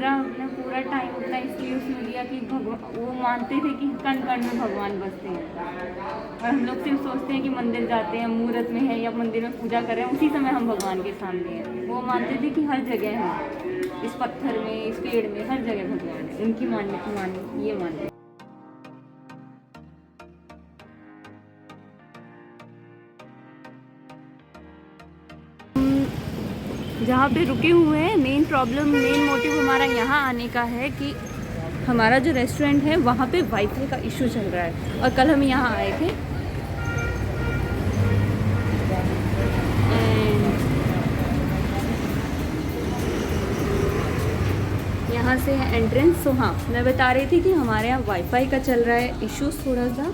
पूरा टाइम उतना इसलिए उसमें दिया कि वो मानते थे कि कण कण में भगवान बसते हैं, और हम लोग सिर्फ सोचते हैं कि मंदिर जाते हैं, मुहूर्त में है या मंदिर में पूजा कर रहे हैं, उसी समय हम भगवान के सामने हैं। वो मानते थे कि हर जगह है, इस पत्थर में, इस पेड़ में, हर जगह भगवान है। उनकी ये मानते। जहाँ पे रुके हुए हैं, मेन मोटिव हमारा यहाँ आने का है कि हमारा जो रेस्टोरेंट है वहाँ पे वाईफाई का इशू चल रहा है, और कल हम यहाँ आए थे यहाँ से है एंट्रेंस। तो हाँ, मैं बता रही थी कि हमारे यहाँ वाईफाई का चल रहा है इश्यूज थोड़ा सा,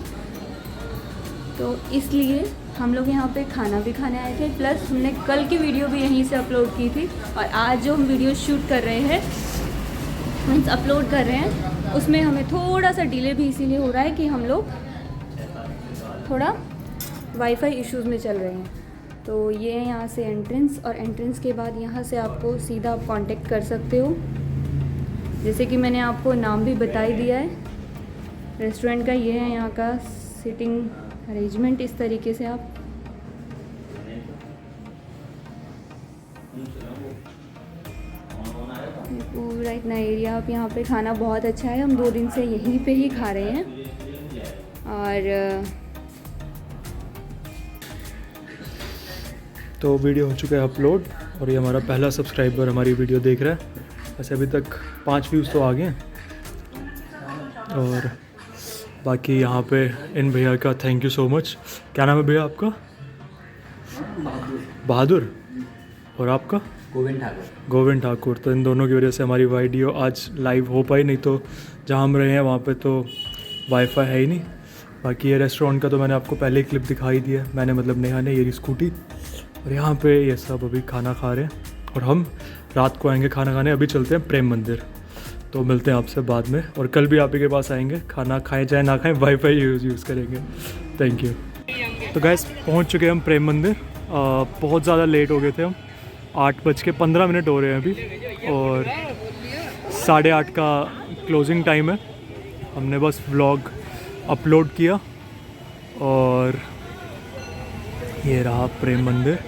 तो इसलिए हम लोग यहाँ पे खाना भी खाने आए थे। प्लस हमने कल की वीडियो भी यहीं से अपलोड की थी, और आज जो हम वीडियो शूट कर रहे हैं, मीन्स अपलोड कर रहे हैं, उसमें हमें थोड़ा सा डिले भी इसीलिए हो रहा है कि हम लोग थोड़ा वाईफाई इश्यूज़ में चल रहे हैं। तो ये है यहाँ से एंट्रेंस, और एंट्रेंस के बाद यहाँ से आपको सीधा आप कांटेक्ट कर सकते हो। जैसे कि मैंने आपको नाम भी बता ही दिया है रेस्टोरेंट का। ये है यहाँ का सिटिंग अरेंजमेंट, इस तरीके से आप पूरा इतना एरिया, आप यहाँ पे खाना बहुत अच्छा है। हम 2 दिन से यहीं पे ही खा रहे हैं, और तो वीडियो हो चुका है अपलोड, और ये हमारा पहला सब्सक्राइबर हमारी वीडियो देख रहा है। वैसे अभी तक 5 व्यूज़ तो आ गए हैं, और बाकी यहाँ पे इन भैया का थैंक यू सो मच। क्या नाम है भैया आपका? बहादुर। और आपका? गोविंद ठाकुर। तो इन दोनों की वजह से हमारी वीडियो आज लाइव हो पाई, नहीं तो जहाँ हम रहे हैं वहाँ पे तो वाईफाई है ही नहीं। बाकी ये रेस्टोरेंट का तो मैंने आपको पहले ही क्लिप दिखाई दिया, मैंने मतलब नेहा ने, ये स्कूटी। और यहाँ पे ये सब अभी खाना खा रहे हैं, और हम रात को आएंगे खाना खाने। अभी चलते हैं प्रेम मंदिर, तो मिलते हैं आपसे बाद में। और कल भी आप ही के पास आएंगे, खाना खाएं चाहे ना खाएं, वाईफाई यूज़ करेंगे। Thank you. तो गैस पहुंच चुके हैं हम प्रेम मंदिर। बहुत ज़्यादा लेट हो गए थे हम, 8:15 हो रहे हैं अभी, और 8:30 का क्लोजिंग टाइम है। हमने बस व्लॉग अपलोड किया, और ये रहा प्रेम मंदिर।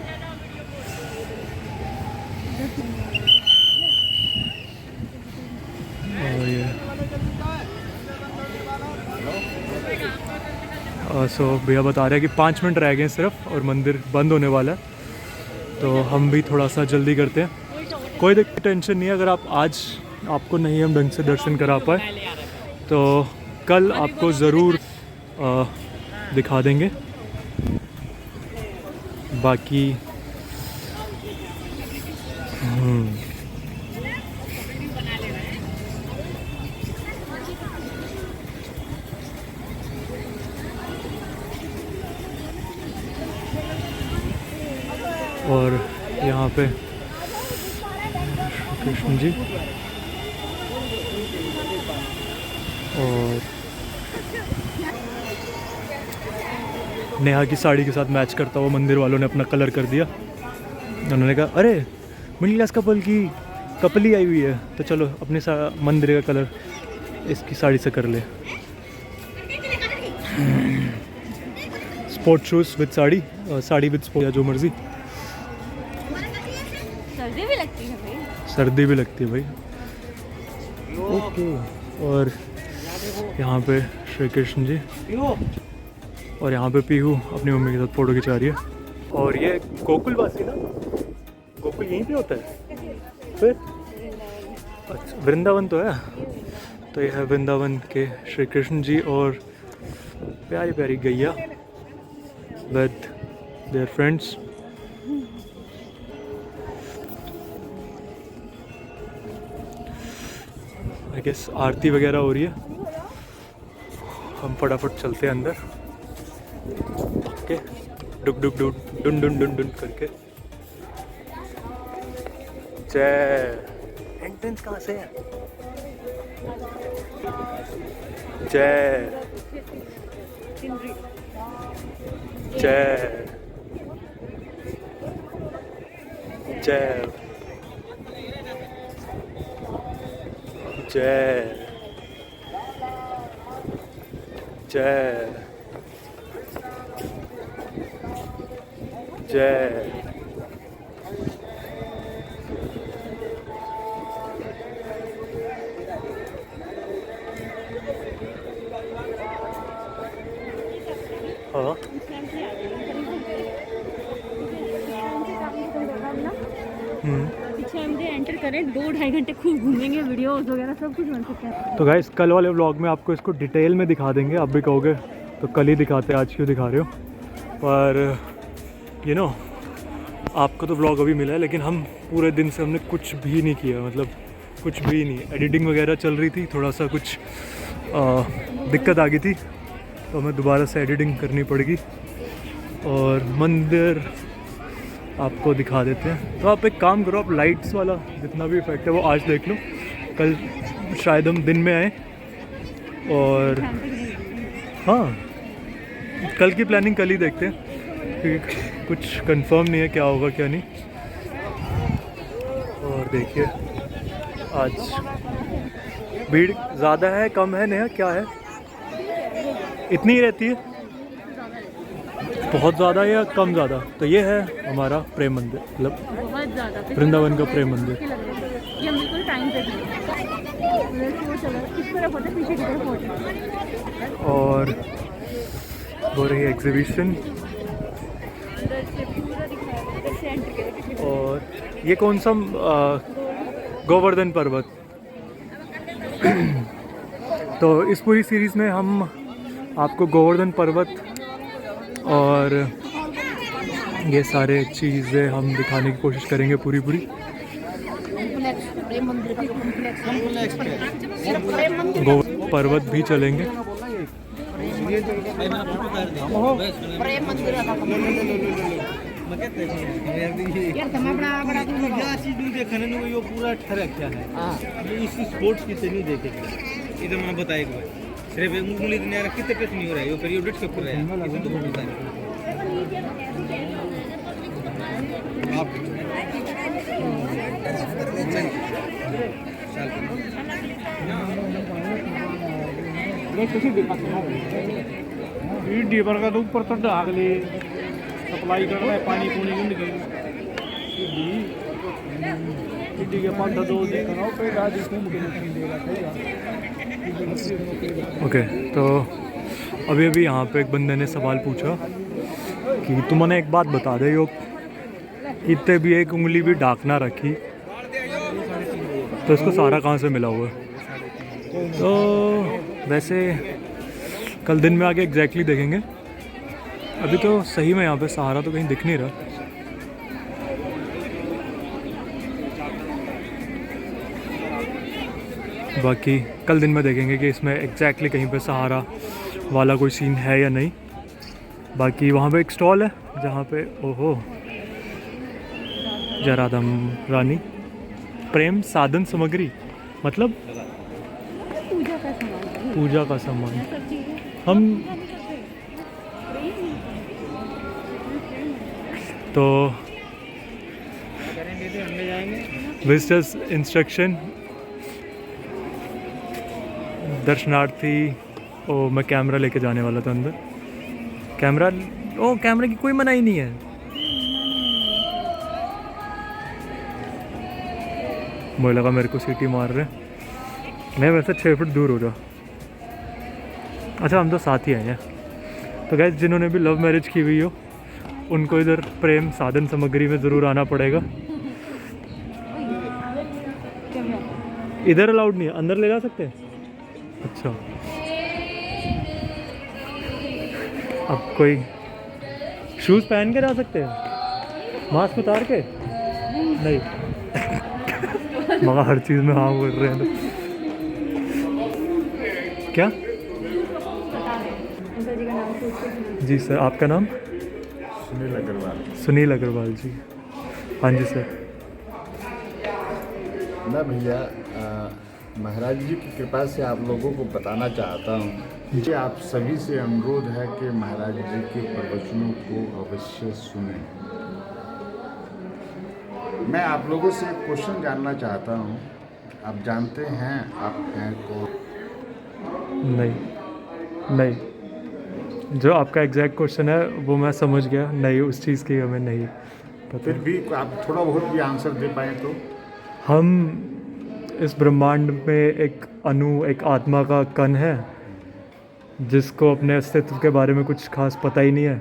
सो भैया बता रहे हैं कि 5 मिनट रह गए सिर्फ, और मंदिर बंद होने वाला है। तो हम भी थोड़ा सा जल्दी करते हैं। कोई टेंशन नहीं है, अगर आप आज आपको नहीं हम ढंग से दर्शन करा पाए तो कल आपको ज़रूर दिखा देंगे। बाकी और यहाँ पे कृष्ण जी, और नेहा की साड़ी के साथ मैच करता हुआ मंदिर वालों ने अपना कलर कर दिया। उन्होंने कहा अरे मिडिल क्लास कपल की कपली आई हुई है, तो चलो अपने मंदिर का कलर इसकी साड़ी से कर ले। Sport shoes with sari, sari with sport, या जो मर्जी। सर्दी भी लगती है भाई, सर्दी भी लगती है भाई। ओके। और यहाँ पे श्री कृष्ण जी, और यहाँ पे पीहू अपनी मम्मी के साथ फ़ोटो खिंचा रही है। और ये गोकुल वासी ना, गोकुल यहीं पे होता है फिर? अच्छा वृंदावन तो है। तो ये है वृंदावन के श्री कृष्ण जी, और प्यारी प्यारी गैया with their friends. I guess आरती वगैरह हो रही है। हम फटाफट चलते हैं अंदर। ओके, डुक डुक डुक डुन डुन डुन डुन करके। जय। एंट्रेंस कहाँ से है? जय जय जय। जय जय जय। हाँ पीछे हम एंटर करें 2-2.5 घंटे खूब घूमेंगे, वीडियोस वगैरह सब कुछ बन सकता है। तो गाइस कल वाले व्लॉग में आपको इसको डिटेल में दिखा देंगे। आप भी कहोगे तो कल ही दिखाते, आज क्यों दिखा रहे हो। पर यू नो आपको तो व्लॉग अभी मिला है, लेकिन हम पूरे दिन से हमने कुछ भी नहीं किया, मतलब कुछ भी नहीं। एडिटिंग वगैरह चल रही थी, थोड़ा सा कुछ दिक्कत आ गई थी तो हमें दोबारा से एडिटिंग करनी पड़ेगी। और मंदिर आपको दिखा देते हैं। तो आप एक काम करो, आप लाइट्स वाला जितना भी इफेक्ट है वो आज देख लो, कल शायद हम दिन में आए। और हाँ, कल की प्लानिंग कल ही देखते हैं, क्योंकि कुछ कंफर्म नहीं है क्या होगा क्या नहीं। और देखिए आज भीड़ ज़्यादा है कम है नेहा, क्या है? इतनी ही रहती है, बहुत ज़्यादा या कम ज़्यादा? तो ये है हमारा प्रेम मंदिर, मतलब बहुत ज़्यादा वृंदावन का प्रेम मंदिर। ये हम बिल्कुल टाइम पे और हो रही एग्जीबिशन। और ये कौन सा गोवर्धन पर्वत। तो इस पूरी सीरीज़ में हम आपको गोवर्धन पर्वत और ये सारे चीज़ें हम दिखाने की कोशिश करेंगे पूरी। पर्वत भी चलेंगे। पूरा ठहरा क्या है इस स्पोर्ट्स की नहीं देखेगा इधर मैंने बताया एक बार सिर्फ उंगली कितने पेस नहीं हो रहा है, फिर ये डेट के ऊपर है इसमें तो बहुत है। डीपर का तो ऊपर तक अगले सप्लाई करना है पानी पूनी के पास दो ओके। तो अभी यहाँ पे एक बंदे ने सवाल पूछा कि तुमने एक बात बता दे, यो इतने भी एक उंगली भी डाक ना रखी तो इसको सारा कहाँ से मिला हुआ है? तो वैसे कल दिन में आके एग्जैक्टली देखेंगे। अभी तो सही में यहाँ पे सहारा तो कहीं दिख नहीं रहा। बाकी कल दिन में देखेंगे कि इसमें एग्जैक्टली कहीं पे सहारा वाला कोई सीन है या नहीं। बाकी वहाँ पे एक स्टॉल है जहाँ पे ओहो जराधम रानी प्रेम साधन सामग्री, मतलब पूजा का सामान। हम तो विजिटर्स इंस्ट्रक्शन दर्शनार्थी। ओ मैं कैमरा लेके जाने वाला था अंदर। कैमरे की कोई मनाही नहीं है। मुझे लगा मेरे को सीटी मार रहे। मैं वैसे 6 फुट दूर हो जा। अच्छा हम तो साथ ही आए हैं। तो गाइस जिन्होंने भी लव मैरिज की हुई हो उनको इधर प्रेम साधन सामग्री में ज़रूर आना पड़ेगा। इधर अलाउड नहीं है, अंदर ले जा सकते हैं। अच्छा अब कोई शूज़ पहन के जा सकते हैं, मास्क उतार के नहीं। मगर हर चीज़ में हाँ बोल रहे हैं तो क्या? जी सर, आपका नाम? सुनील अग्रवाल। सुनील अग्रवाल जी। हाँ जी सर। मैं भैया महाराज जी की कृपा से आप लोगों को बताना चाहता हूँ कि आप सभी से अनुरोध है कि महाराज जी के प्रवचनों को अवश्य सुनें। मैं आप लोगों से एक क्वेश्चन जानना चाहता हूँ आप जानते हैं आप हैं कौन? नहीं, जो आपका एग्जैक्ट क्वेश्चन है वो मैं समझ गया, नहीं उस चीज़ की हमें नहीं पता। फिर भी आप थोड़ा बहुत भी आंसर दे पाए तो। हम इस ब्रह्मांड में एक अणु, एक आत्मा का कण है जिसको अपने अस्तित्व के बारे में कुछ खास पता ही नहीं है,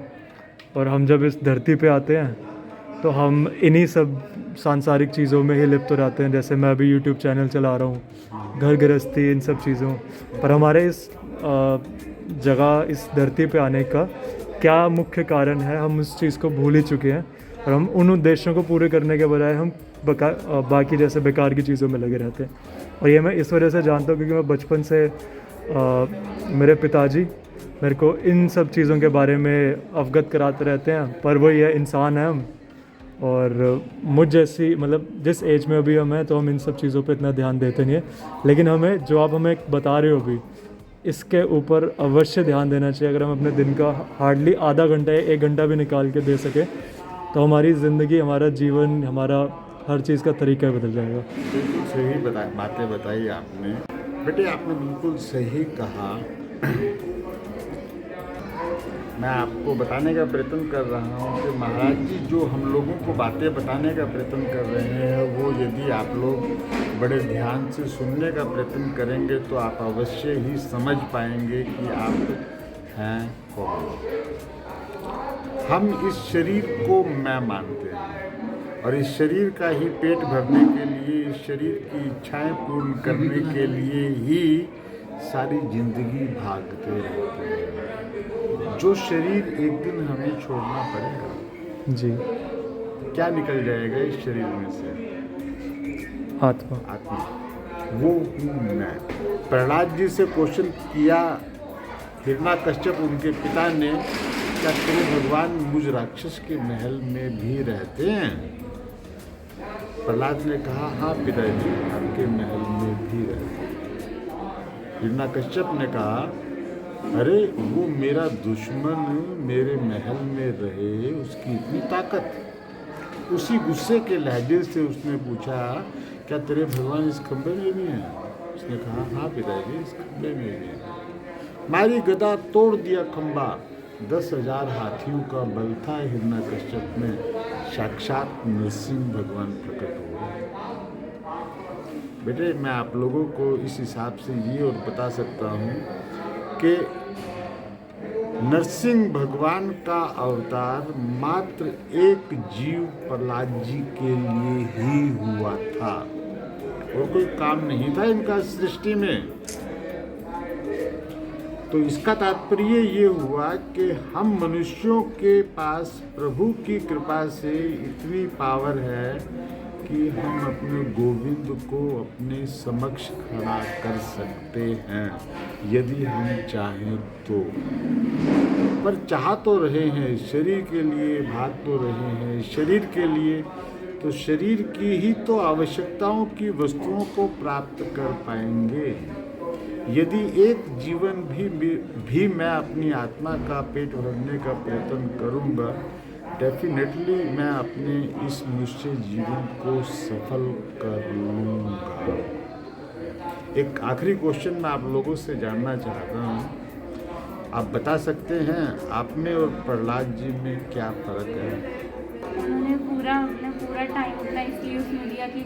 और हम जब इस धरती पे आते हैं तो हम इन्हीं सब सांसारिक चीज़ों में ही लिप्त हो जाते हैं। जैसे मैं अभी यूट्यूब चैनल चला रहा हूँ, घर गृहस्थी, इन सब चीज़ों, पर हमारे इस जगह, इस धरती पे आने का क्या मुख्य कारण है, हम उस चीज़ को भूल ही चुके हैं, और हम उन उद्देश्यों को पूरे करने के बजाय हम बाकी जैसे बेकार की चीज़ों में लगे रहते हैं। और ये मैं इस वजह से जानता हूँ क्योंकि मैं बचपन से मेरे पिताजी मेरे को इन सब चीज़ों के बारे में अवगत कराते रहते हैं। पर वही है, इंसान है हम, और मुझ जैसी, मतलब जिस एज में अभी हम हैं, तो हम इन सब चीज़ों पे इतना ध्यान देते नहीं है। लेकिन हमें, जो आप हमें बता रहे हो अभी, इसके ऊपर अवश्य ध्यान देना चाहिए। अगर हम अपने दिन का हार्डली आधा घंटा या 1 घंटा भी निकाल के दे सके तो हमारी ज़िंदगी, हमारा जीवन, हमारा हर चीज़ का तरीका बदल जाएगा। बिल्कुल सही बातें बताई आपने बेटे, आपने बिल्कुल सही कहा। मैं आपको बताने का प्रयत्न कर रहा हूँ कि महाराज जी जो हम लोगों को बातें बताने का प्रयत्न कर रहे हैं, वो यदि आप लोग बड़े ध्यान से सुनने का प्रयत्न करेंगे तो आप अवश्य ही समझ पाएंगे कि आप हैं कौन। हम इस शरीर को मैं मानते हैं, और इस शरीर का ही पेट भरने के लिए, इस शरीर की इच्छाएं पूर्ण करने के लिए ही सारी जिंदगी भागते रहते हैं। जो शरीर एक दिन हमें छोड़ना पड़ेगा जी, क्या निकल जाएगा इस शरीर में से? आत्मा। वो हूँ मैं। प्रहलाद जी से क्वेश्चन किया हिरण्यकश्यप, उनके पिता ने, क्या तेरे भगवान मुझ राक्षस के महल में भी रहते हैं? प्रहलाद ने कहा, हाँ पिताजी, आपके महल में भी रहते हैं। हिरण्यकश्यप ने कहा, अरे वो मेरा दुश्मन मेरे महल में रहे, उसकी इतनी ताकत। उसी गुस्से के लहजे से उसने पूछा, क्या तेरे भगवान इस खंबे में भी हैं? उसने कहा, हाँ पिताजी, इस खंबे में भी हैं। मारी गदा तोड़ दिया खंबा, 10,000 हाथियों का बल था हिरण्यकश्यप में, साक्षात नरसिंह भगवान प्रकट हुए। बेटे, मैं आप लोगों को इस हिसाब से ये और बता सकता हूँ कि नरसिंह भगवान का अवतार मात्र एक जीव प्रहलाद जी के लिए ही हुआ था, और कोई काम नहीं था इनका सृष्टि में। तो इसका तात्पर्य ये हुआ कि हम मनुष्यों के पास प्रभु की कृपा से इतनी पावर है कि हम अपने गोविंद को अपने समक्ष खड़ा कर सकते हैं यदि हम चाहें तो। पर चाह तो रहे हैं, शरीर के लिए भाग तो रहे हैं, शरीर के लिए, तो शरीर की ही तो आवश्यकताओं की वस्तुओं को प्राप्त कर पाएंगे। यदि एक जीवन भी मैं अपनी आत्मा का पेट भरने का प्रयत्न करूंगा, डेफिनेटली मैं अपने इस मनुष्य जीवन को सफल कर लूँगा। एक आखिरी क्वेश्चन मैं आप लोगों से जानना चाहता हूँ, आप बता सकते हैं आप में और प्रहलाद जी में क्या फ़र्क है? उन्होंने पूरा टाइम अपना इसलिए उसमें दिया कि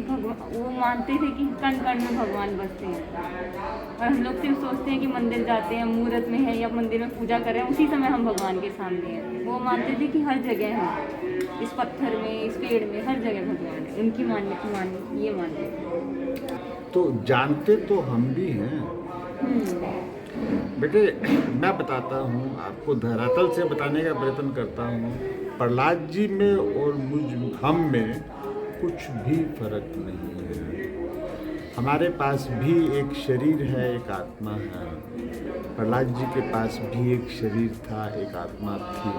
वो मानते थे कि कण कण में भगवान बसते हैं, और हम लोग सिर्फ सोचते हैं कि मंदिर जाते हैं, मुहूर्त में है या मंदिर में पूजा कर रहे हैं, उसी समय हम भगवान के सामने हैं। वो मानते थे कि हर जगह है, इस पत्थर में, इस पेड़ में, हर जगह भगवान है। उनकी ये मानते थे। तो जानते तो हम भी हैं बेटे। मैं बताता हूँ आपको, धरातल से बताने का प्रयत्न करता हूँ। प्रहलाद जी में और हम में कुछ भी फर्क नहीं है। हमारे पास भी एक शरीर है, एक आत्मा है। प्रहलाद जी के पास भी एक शरीर था, एक आत्मा थी।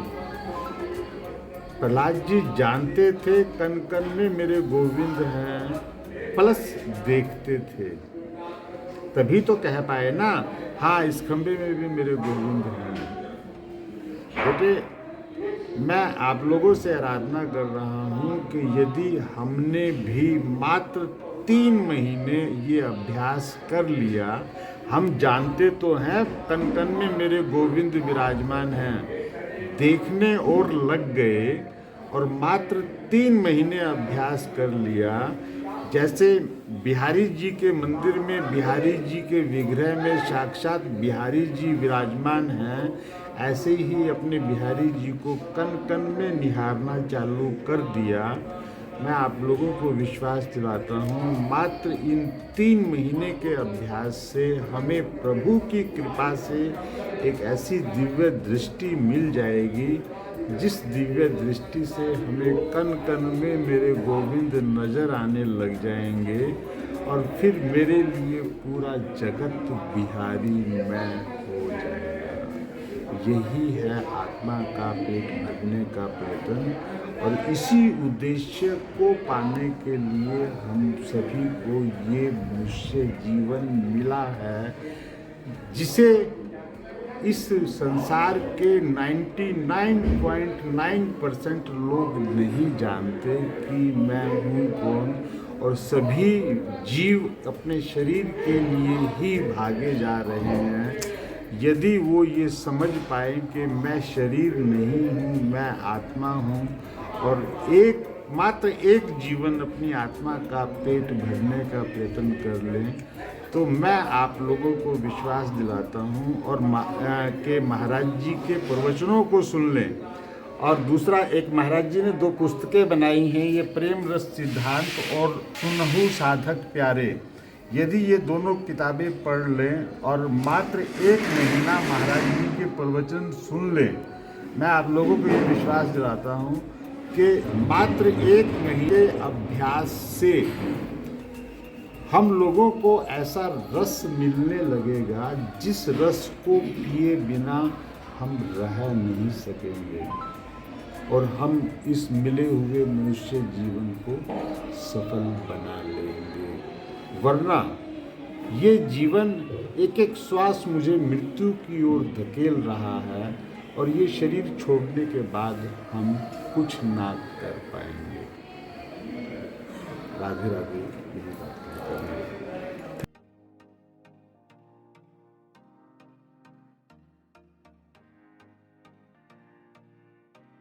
प्रहलाद जी जानते थे कण कण में मेरे गोविंद हैं, प्लस देखते थे, तभी तो कह पाए ना, हाँ इस खंबे में भी मेरे गोविंद हैं। बेटे, मैं आप लोगों से आराधना कर रहा हूँ कि यदि हमने भी मात्र 3 महीने ये अभ्यास कर लिया। हम जानते तो हैं कन कन में मेरे गोविंद विराजमान हैं, देखने और लग गए और मात्र 3 महीने अभ्यास कर लिया। जैसे बिहारी जी के मंदिर में बिहारी जी के विग्रह में साक्षात बिहारी जी विराजमान हैं, ऐसे ही अपने बिहारी जी को कन कन में निहारना चालू कर दिया। मैं आप लोगों को विश्वास दिलाता हूँ, मात्र इन 3 महीने के अभ्यास से हमें प्रभु की कृपा से एक ऐसी दिव्य दृष्टि मिल जाएगी, जिस दिव्य दृष्टि से हमें कन कन में मेरे गोविंद नजर आने लग जाएंगे और फिर मेरे लिए पूरा जगत बिहारी मैं हो जाएगा। यही है आत्मा का पेट भरने का प्रयत्न, और इसी उद्देश्य को पाने के लिए हम सभी को ये मनुष्य जीवन मिला है, जिसे इस संसार के 99.9% लोग नहीं जानते कि मैं हूँ कौन, और सभी जीव अपने शरीर के लिए ही भागे जा रहे हैं। यदि वो ये समझ पाए कि मैं शरीर नहीं हूँ, मैं आत्मा हूँ, और मात्र एक जीवन अपनी आत्मा का पेट भरने का प्रयत्न कर लें, तो मैं आप लोगों को विश्वास दिलाता हूँ और के महाराज जी के प्रवचनों को सुन लें। और दूसरा, एक महाराज जी ने 2 पुस्तकें बनाई हैं, ये प्रेम रस सिद्धांत और सुनहु साधक प्यारे। यदि ये दोनों किताबें पढ़ लें और मात्र 1 महीना महाराज जी के प्रवचन सुन लें, मैं आप लोगों को ये विश्वास दिलाता हूँ कि मात्र 1 महीने अभ्यास से हम लोगों को ऐसा रस मिलने लगेगा, जिस रस को पिए बिना हम रह नहीं सकेंगे, और हम इस मिले हुए मनुष्य जीवन को सफल बना लेंगे। वरना ये जीवन एक एक श्वास मुझे मृत्यु की ओर धकेल रहा है, और ये शरीर छोड़ने के बाद हम कुछ ना कर पाएंगे। राधे राधे। यही बात करना है।